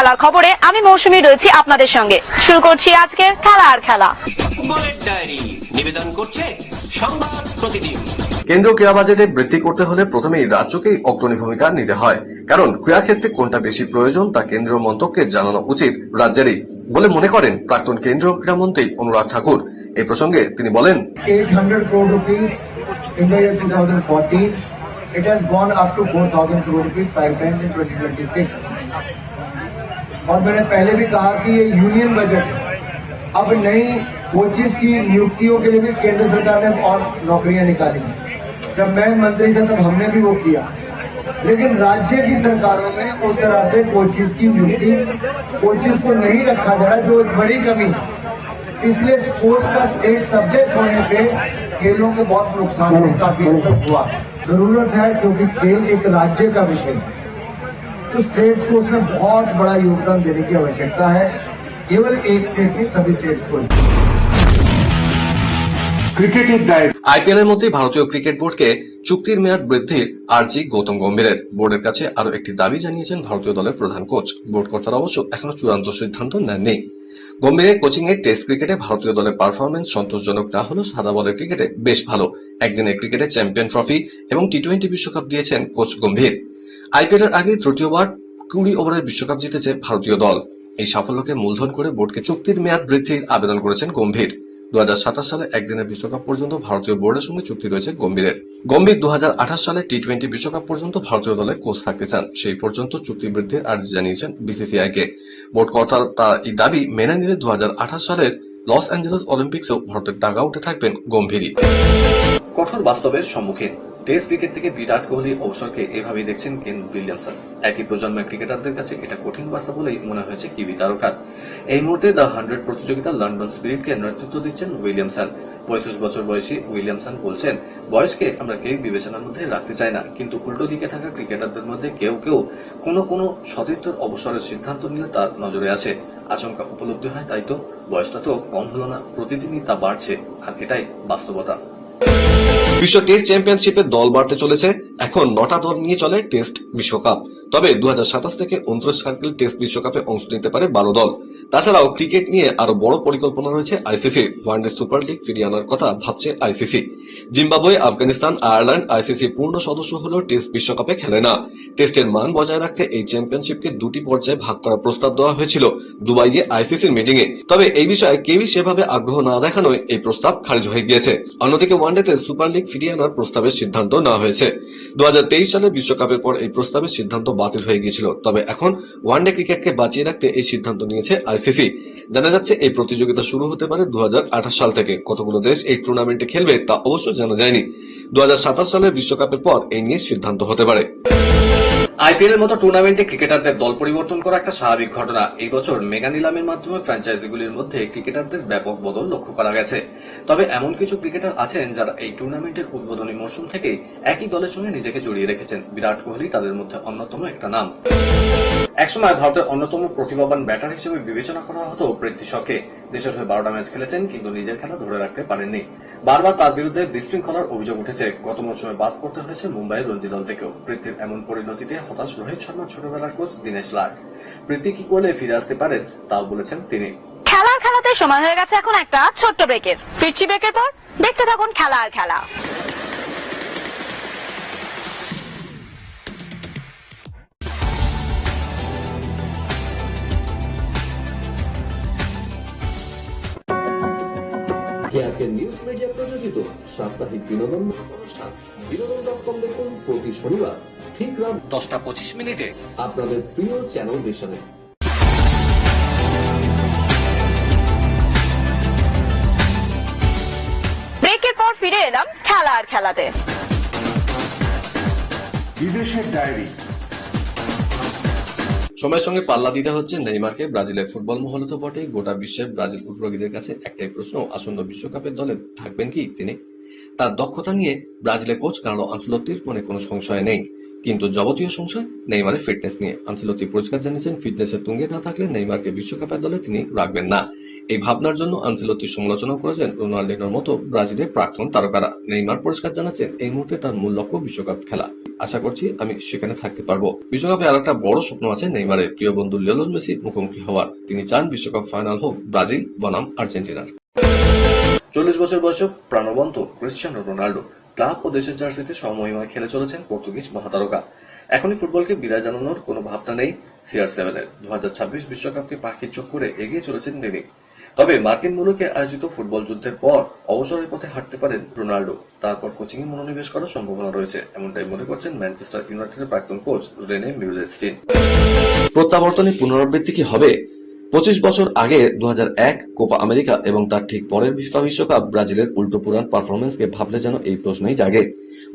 খেলার খবরে আমি মৌসুমী রয়েছি আপনাদের সঙ্গে। শুরু করছি আজকের খেলা আর খেলা। বুলেট ডায়েরি নিবেদন করছে সংবাদ প্রতিদিন। কেন্দ্রীয় ক্রীড়া বাজেটে বৃদ্ধি করতে হলে প্রথমেই রাজ্যকেই অগ্রণী ভূমিকা নিতে হয়, কারণ ক্রীড়া ক্ষেত্রে কোনটা বেশি প্রয়োজন তা কেন্দ্রীয় মন্ত্রককে জানানো উচিত রাজ্যেরই বলে মনে করেন প্রাক্তন কেন্দ্রীয় ক্রীড়ামন্ত্রী অনুরাগ ঠাকুর। এই প্রসঙ্গে তিনি বলেন, 800 crore rupees in the year 2014. It has gone up to 4,000 crore rupees 5 times in 2026. और मैंने पहले भी कहा कि ये यूनियन बजट है। अब नई कोचेस की नियुक्तियों के लिए भी केंद्र सरकार ने और नौकरियां निकाली। जब मैं मंत्री था तब हमने भी वो किया, लेकिन राज्य की सरकारों में उस तरह से कोचेस की नियुक्ति, कोचेस को नहीं रखा जा रहा, जो एक बड़ी कमी है। इसलिए स्पोर्ट्स का स्टेट सब्जेक्ट होने से खेलों को बहुत नुकसान काफी हद तक हुआ। जरूरत है क्योंकि खेल एक राज्य का विषय है, तो स्टेट्स को उसमें बहुत बड़ा योगदान देने की आवश्यकता है, केवल एक स्टेट नहीं सभी स्टेट्स को। ক্রিকেটের ডায়েরি আইপিএল এর মধ্যে ভারতীয় ক্রিকেট বোর্ডকে চুক্তির মেয়াদ বৃদ্ধির আর্জি গৌতম গম্ভীরের। বোর্ডের কাছে আরো একটি দাবি জানিয়েছেন ভারতীয় দলের প্রধান কোচ। বোর্ড কর্তারা অবশ্য এখনো চূড়ান্ত সিদ্ধান্ত নেননি। গম্ভীরের কোচিং এ টেস্ট ক্রিকেটে ভারতীয় দলের পারফরমেন্স সন্তোষজনক না হলেও সাদা বলের ক্রিকেটে বেশ ভালো। একদিনের ক্রিকেটে চ্যাম্পিয়ন ট্রফি এবং টি-20 বিশ্বকাপ দিয়েছেন কোচ গম্ভীর। আইপিএল এর আগে তৃতীয়বার 20 ওভারের বিশ্বকাপ জিতেছে ভারতীয় দল। এই সাফল্যকে মূলধন করে বোর্ডকে চুক্তির মেয়াদ বৃদ্ধির আবেদন করেছেন গম্ভীর। 2027 সালে একদিনের বিশ্বকাপ পর্যন্ত ভারতীয় বোর্ডের সঙ্গে চুক্তি রয়েছে গম্ভীরের। গম্ভীর 2028 সালে টি-20 বিশ্বকাপ পর্যন্ত ভারতীয় দলে কোচ থাকতে চান। সেই পর্যন্ত চুক্তি বৃদ্ধির আর্জি জানিয়েছেন বিসিসিআই কে। বোর্ড কর্তারা তার এই দাবি মেনে নিলে 2028 সালের লস অ্যাঞ্জেলেস অলিম্পিক্সেও ভারতের ডাগআউটে থাকবেন গম্ভীরই। কঠোর বাস্তবের সম্মুখীন টেস্ট ক্রিকেট থেকে বিরাট কোহলি অবসরকে এভাবেই দেখছেন কেন উইলিয়ামসন। একই প্রজন্মের ক্রিকেটারদের কাছে এটা কঠিন বার্তা বলেই মনে হয়েছে কিউই তারকার। এই মুহূর্তে দ্য 100 প্রতিযোগিতা লন্ডন স্পিরিটকে নেতৃত্ব দিচ্ছেন উইলিয়ামসন। 35 বছর বয়সী উইলিয়ামসন বলছেন, বয়সকে আমরা কেউ বিবেচনার মধ্যে রাখতে চাই না, কিন্তু উল্টো দিকে থাকা ক্রিকেটারদের মধ্যে কেউ কেউ কোনো সতীর্থর অবসরের সিদ্ধান্ত নিলে তার নজরে আসে। আচমকা উপলব্ধি হয়, তাই তো বয়সটা তো কম হলো না, প্রতিদিনই তা বাড়ছে, আর এটাই বাস্তবতা। বিশ্ব টেস্ট চ্যাম্পিয়নশিপে দল বাড়তে চলেছে। এখন 9টা দল নিয়ে চলে টেস্ট বিশ্বকাপ। তবে 2027 থেকে 29 সার্কেল টেস্ট বিশ্বকাপে অংশ নিতে পারে 12 দল। তাছাড়াও ক্রিকেট নিয়ে আরো বড় পরিকল্পনা রয়েছে আইসিসির। ওয়ানডে সুপার লিগ ফিরিয়ে আনার কথা ভাবছে আইসিসি। জিম্বাবুয়ে, আফগানিস্তান, আয়ারল্যান্ড আইসিসির পূর্ণ সদস্য হলেও টেস্ট বিশ্বকাপে খেলে না। টেস্টের মান বজায় রাখতে এই চ্যাম্পিয়নশিপকে দুটি পর্যায়ে ভাগ করার প্রস্তাব দেওয়া হয়েছিল দুবাইয়ে আইসিসির মিটিং এ। তবে এই বিষয়ে কেউই সেভাবে আগ্রহ না দেখানোয় এই প্রস্তাব খারিজ হয়ে গিয়েছে। অন্যদিকে ওয়ানডেতে সুপার লিগ ফিরিয়ে আনার প্রস্তাবের সিদ্ধান্ত নেওয়া হয়েছে। 2023 সালে বিশ্বকাপের পর এই প্রস্তাবের সিদ্ধান্ত বাতিল হয়ে গিয়েছিল। তবে এখন ওয়ানডে ক্রিকেটকে বাঁচিয়ে রাখতে এই সিদ্ধান্ত নিয়েছে আইসিসি। জানা যাচ্ছে এই প্রতিযোগিতা শুরু হতে পারে 2028 সাল থেকে। কতগুলো দেশ এই টুর্নামেন্টে খেলবে তা অবশ্য জানা যায়নি। 2027 সালের বিশ্বকাপের পর এই নিয়ে সিদ্ধান্ত হতে পারে। আইপিএল এর মতো টুর্নামেন্টে ক্রিকেটারদের দল পরিবর্তন করা একটা স্বাভাবিক ঘটনা। এই বছর মেগা নিলামের মাধ্যমে ফ্র্যাঞ্চাইজিগুলির মধ্যে ক্রিকেটারদের ব্যাপক বদল লক্ষ্য করা গেছে। তবে এমন কিছু ক্রিকেটার আছেন যারা এই টুর্নামেন্টের উদ্বোধনী মরশুম থেকেই একই দলের সঙ্গে নিজেকে জড়িয়ে রেখেছেন। বিরাট কোহলি তাদের মধ্যে অন্যতম একটা নাম। একসময় ভারতের অন্যতম প্রতিভাবান ব্যাটার হিসেবে বিবেচনা করা হতো পৃথ্বী শকে। দেশের হয়ে 12টা ম্যাচ খেলেছেন, কিন্তু নিজের খেলা ধরে রাখতে পারেননি। বারবার তার বিরুদ্ধে বিশৃঙ্খলার অভিযোগ উঠেছে। গত মৌসুমে বাদ পড়তে হয়েছে মুম্বাইয়ের রঞ্জি দল থেকেও। পৃথ্বীর এমন পরিণতিতে হতাশ রোহিত শর্মার ছোটবেলার কোচ দীনেশ লাড। পৃথ্বী কি করলে ফিরে আসতে পারেন তাও বলেছেন তিনি। খেলার খেলাতে সময় হয়ে গেছে এখন একটা ছোট্ট ব্রেকের। ফিরছি ব্রেকের পর, দেখতে থাকুন খেলা আর খেলা। নিউজ মিডিয়া প্রযোজিত সাপ্তাহিক বিনোদন অনুষ্ঠান বিনোদন.com দেখুন প্রতি শনিবার ঠিক রাত 10:25 আপনাদের প্রিয় চ্যানেল ভিশনে। ব্রেকের পর ফিরে এলাম খেলা আর খেলাতে। বিদেশের ডায়েরি সময়ের সঙ্গে পাল্লা দিতে হচ্ছে নেইমারকে। ব্রাজিলের ফুটবল মহলে তো বটেই, গোটা বিশ্বের ব্রাজিল উদ্যোগীদের কাছে একটাই প্রশ্ন, আসন্ন বিশ্বকাপের দলে থাকবেন কি তিনি? তার দক্ষতা নিয়ে ব্রাজিলের কোচ কার্লো আনচেলত্তির মনে কোনো সংশয় নেই, কিন্তু যাবতীয় সংশয় নেইমারের ফিটনেস নিয়ে। আনচেলত্তি পরিষ্কার জানিয়েছেন, ফিটনেসের তুঙ্গে না থাকলে নেইমারকে বিশ্বকাপের দলে তিনি রাখবেন না। এই ভাবনার জন্য আনসেলত্তির সমালোচনা করেছেন রোনাল্ডিনোর মতো ব্রাজিলের প্রাক্তন তারকারা। নেইমার পরিষ্কার জানাচ্ছেন, এই মুহূর্তে তার মূল লক্ষ্য বিশ্বকাপ খেলা। আশা করছি আমি সেখানে থাকতে পারবো। বিশ্বকাপে আরেকটা বড় স্বপ্ন আছে নেইমারের, প্রিয় বন্ধু লিওনেল মেসির মুখোমুখি হওয়ার। তিনি চান বিশ্বকাপ ফাইনাল হোক ব্রাজিল বনাম আর্জেন্টিনার। 40 বছর বয়সে প্রাণবন্ত ক্রিশ্চিয়ানো রোনাল্ডো ক্লাব ও দেশের জার্সিতে সমমহিমায় খেলে চলেছেন পর্তুগিজ মহাতারকা। এখনই ফুটবলকে বিদায় জানানোর কোনো ভাবনা নেই CR7-এর। 2026 বিশ্বকাপকে পাখির চোখ করে এগিয়ে চলেছেন তিনি। তবে মার্কিন মুলুকে আয়োজিত ফুটবল যুদ্ধের পর অবসরের পথে হাঁটতে পারেন রোনাল্ডো। তারপর কোচিং এ মনোনিবেশ করার সম্ভাবনা রয়েছে, এমনটাই মনে করছেন ম্যানচেস্টার ইউনাইটেডের প্রাক্তন কোচ রেনে মিউলেস্টিন। প্রত্যাবর্তনের পুনরাবৃত্তি কি হবে? 25 বছর আগে 2001 কোপা আমেরিকা এবং তার ঠিক পরের ফিফা বিশ্বকাপ ব্রাজিলের উল্টো পুরান পারফরমেন্সকে ভাবলে যেন এই প্রশ্নই জাগে।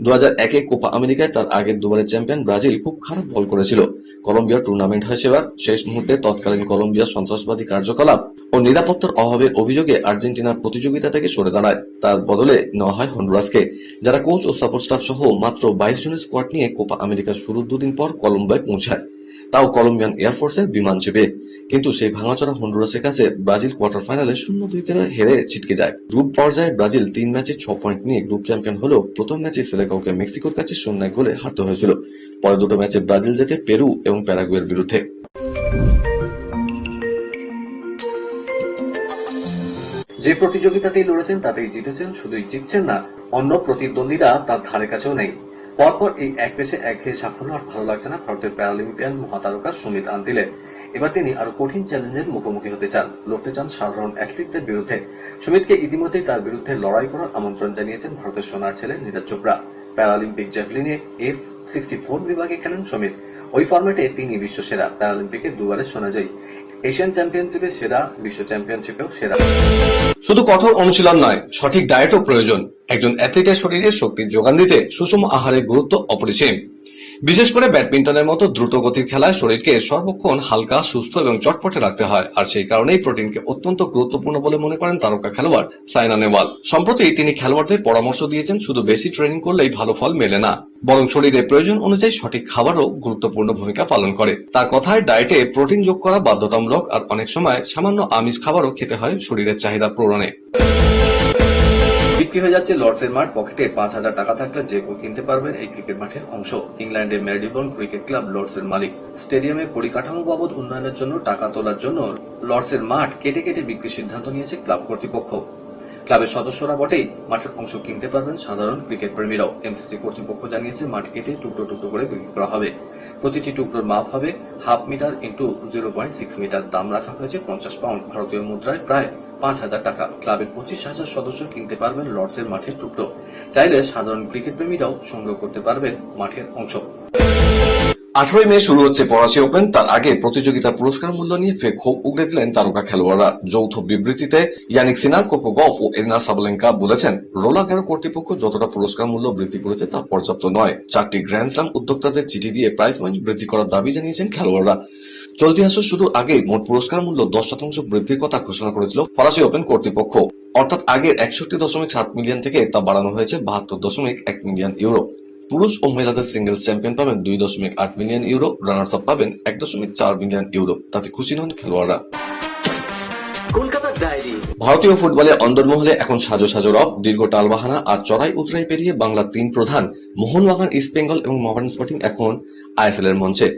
2001-এ কোপা আমেরিকায় তার আগের দুবারের চ্যাম্পিয়ন ব্রাজিল খুব খারাপ বল করেছিল। কলম্বিয়ার টুর্নামেন্ট হয় সেবার। শেষ মুহূর্তে তৎকালীন কলম্বিয়ার সন্ত্রাসবাদী কার্যকলাপ ও নিরাপত্তার অভাবের অভিযোগে আর্জেন্টিনার প্রতিযোগিতা থেকে সরে দাঁড়ায়। তার বদলে নেওয়া হয় হন্ডুরাসকে, যারা কোচ ও সাপোর্ট স্টাফ সহ মাত্র 22 জনের স্কোয়াড নিয়ে কোপা আমেরিকার শুরুর দুদিন পর কলম্বিয়ায় পৌঁছায়, তাও কলম্বিয়ান এয়ারফোর্সের বিমান চেপে। কিন্তু সেই ভাঙাচোরা হন্ডুরাসের কাছে ব্রাজিল কোয়ার্টার ফাইনালে 0-2 হেরে ছিটকে যায়। গ্রুপ পর্যায়ে ব্রাজিল 3 ম্যাচে 6 পয়েন্ট নিয়ে গ্রুপ চ্যাম্পিয়ন হলেও প্রথম ম্যাচে সেলেকাওকে মেক্সিকোর কাছে 0 গোলে হারতে হয়েছিল। পরে দুটো ম্যাচে ব্রাজিল জেতে পেরু এবং প্যারাগুয়ের বিরুদ্ধে। যে প্রতিযোগিতাতেই লড়েছেন তাতেই জিতেছেন, শুধুই জিতছেন না, অন্য প্রতিদ্বন্দ্বীরা তার ধারে কাছেও নেই। পরপর এই এক পেশে একঘেয়ে সাফল্য আর ভালো লাগছে না ভারতের প্যারালিম্পিয়ান মহাতারকা সুমিত আন্তিলের। এবার তিনি আরো কঠিন চ্যালেঞ্জের মুখোমুখি হতে চান, লড়তে চান সাধারণ অ্যাথলিটদের বিরুদ্ধে। সুমিতকে ইতিমধ্যেই তার বিরুদ্ধে লড়াই করার আমন্ত্রণ জানিয়েছেন ভারতের সোনার ছেলে নীরজ চোপড়া। প্যারালিম্পিক জ্যাভলিনে F64 বিভাগে খেলেন সুমিত। ওই ফরম্যাটে তিনি বিশ্বসেরা, প্যারালিম্পিকে দুবারের সোনাজয়ী, এশিয়ান চ্যাম্পিয়নশিপে সেরা, বিশ্ব চ্যাম্পিয়নশিপেও সেরা। শুধু কঠোর অনুশীলন নয়, সঠিক ডায়েটও প্রয়োজন। একজন অ্যাথলিটের শরীরে শক্তির যোগান দিতে সুষম আহারের গুরুত্ব অপরিসীম। বিশেষ করে ব্যাডমিন্টনের মতো দ্রুত গতির খেলায় শরীরকে সর্বক্ষণ হালকা, সুস্থ এবং চটপটে রাখতে হয়, আর সেই কারণেই প্রোটিনকে অত্যন্ত গুরুত্বপূর্ণ বলে মনে করেন তারকা খেলোয়াড় সাইনা নেহওয়াল। সম্প্রতি তিনি খেলোয়াড়দের পরামর্শ দিয়েছেন, শুধু বেশি ট্রেনিং করলেই ভালো ফল মেলে না, বরং শরীরের প্রয়োজন অনুযায়ী সঠিক খাবারও গুরুত্বপূর্ণ ভূমিকা পালন করে। তার কথায় ডায়েটে প্রোটিন যোগ করা বাধ্যতামূলক, আর অনেক সময় সামান্য আমিষ খাবারও খেতে হয় শরীরের চাহিদা পূরণে। বিক্রি হয়ে যাচ্ছে লর্ডসের মাঠ। পকেটে 5,000 টাকা থাকলে যে কেউ কিনতে পারবেন এই ক্রিকেট মাঠের অংশ। ইংল্যান্ডে মেরিডিবন ক্রিকেট ক্লাব লর্ডসের মালিক। স্টেডিয়ামে পরিকাঠামো বাবদ উন্নয়নের জন্য টাকা তোলার জন্য লর্ডসের মাঠ কেটে কেটে বিক্রির সিদ্ধান্ত নিয়েছে ক্লাব কর্তৃপক্ষ। ক্লাবের সদস্যরা বটেই, মাঠের অংশ কিনতে পারবেন সাধারণ ক্রিকেট প্রেমীরাও। এমসিসি কর্তৃপক্ষ জানিয়েছে মাঠ কেটে টুকরো টুকরো করে বিক্রি করা হবে। প্রতিটি টুকরোর মাপ হবে 1/2 মিটার ইন্টু 0.6 মিটার। দাম রাখা হয়েছে 50 পাউন্ড, ভারতীয় মুদ্রায় প্রায় 5,000 টাকা। ক্লাবের 25,000 সদস্য কিনতে পারবেন লর্ডসের মাঠের টুকরো। চাইলে সাধারণ ক্রিকেট প্রেমীরাও সংগ্রহ করতে পারবেন মাঠের অংশ। 18 মে শুরু হচ্ছে ফরাসি ওপেন। তার আগে প্রতিযোগিতার পুরস্কার মূল্য নিয়ে ফের ক্ষোভ উগড়ে দিলেন তারকা খেলোয়াড়রা। যৌথ বিবৃতিতে ইয়ানিক সিনার, কোকো গফ ও এরিনা সাবালেঙ্কা বলেছেন, রোলার গ্যারো কর্তৃপক্ষ যতটা পুরস্কার মূল্য বৃদ্ধি করেছে তা পর্যাপ্ত নয়। 4টি গ্র্যান্ড স্ল্যাম উদ্যোক্তাদের চিঠি দিয়ে প্রাইজ মানি বৃদ্ধি করার দাবি জানিয়েছেন খেলোয়াড়রা। চলতি আসর শুরুর আগে মোট পুরস্কার মূল্য 10% বৃদ্ধির কথা ঘোষণা করেছিল ফরাসি ওপেন কর্তৃপক্ষ। অর্থাৎ আগের 61.7 মিলিয়ন থেকে তা বাড়ানো হয়েছে 72.1 মিলিয়ন ইউরো। পুরুষ ও মহিলাদের সিঙ্গেলস চ্যাম্পিয়ন পাবেন 2.8 মিলিয়ন ইউরো, রানার্স আপ পাবেন 1.4 মিলিয়ন ইউরো। তাতে খুশি নন খেলোয়াড়রা। কলকাতার ডায়েরি। ভারতীয় ফুটবলে অন্দরমহলে এখন সাজো সাজো রব। দীর্ঘ টালবাহানা আর চড়াই উতরাই পেরিয়ে বাংলার 3 প্রধান মোহনবাগান, ইস্ট বেঙ্গল এবং মডার্ন স্পোর্টিং এখন আইএসএল এর মঞ্চে।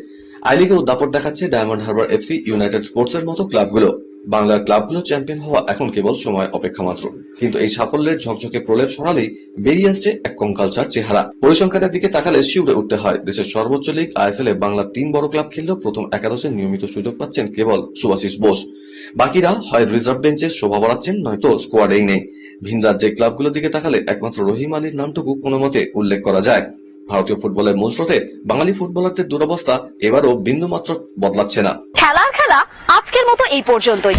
আই লিগে দাপট দেখাচ্ছে diamond Harbour FC, United sports এর মতো ক্লাবগুলো। বাংলার ক্লাবগুলো চ্যাম্পিয়ন হওয়া এখন কেবল সময় অপেক্ষা মাত্র। কিন্তু এই সাফল্যের ঝকঝকে প্রলেপ সরালেই বেরিয়ে আসছে এক কঙ্কালসার চেহারা। পরিসংখ্যানের দিকে তাকালে শিউরে উঠতে হয়। দেশের সর্বোচ্চ লিগ আইএসএল এ বাংলার 3 বড় ক্লাব খেললেও প্রথম একাদশে নিয়মিত সুযোগ পাচ্ছেন কেবল সুভাশিস বোস। বাকিরা হয় রিজার্ভ বেঞ্চে শোভা বাড়াচ্ছেন, নয়তো স্কোয়াডেই নেই। ভিন রাজ্যের ক্লাবগুলোর দিকে তাকালে একমাত্র রহিম আলীর নামটুকু কোনো মতে উল্লেখ করা যায়। ভারতীয় ফুটবলের মূল স্রোতে বাঙালি ফুটবলারদের দুরবস্থা এবারও বিন্দুমাত্র বদলাচ্ছে না। খেলার খেলা আজকের মতো এই পর্যন্তই।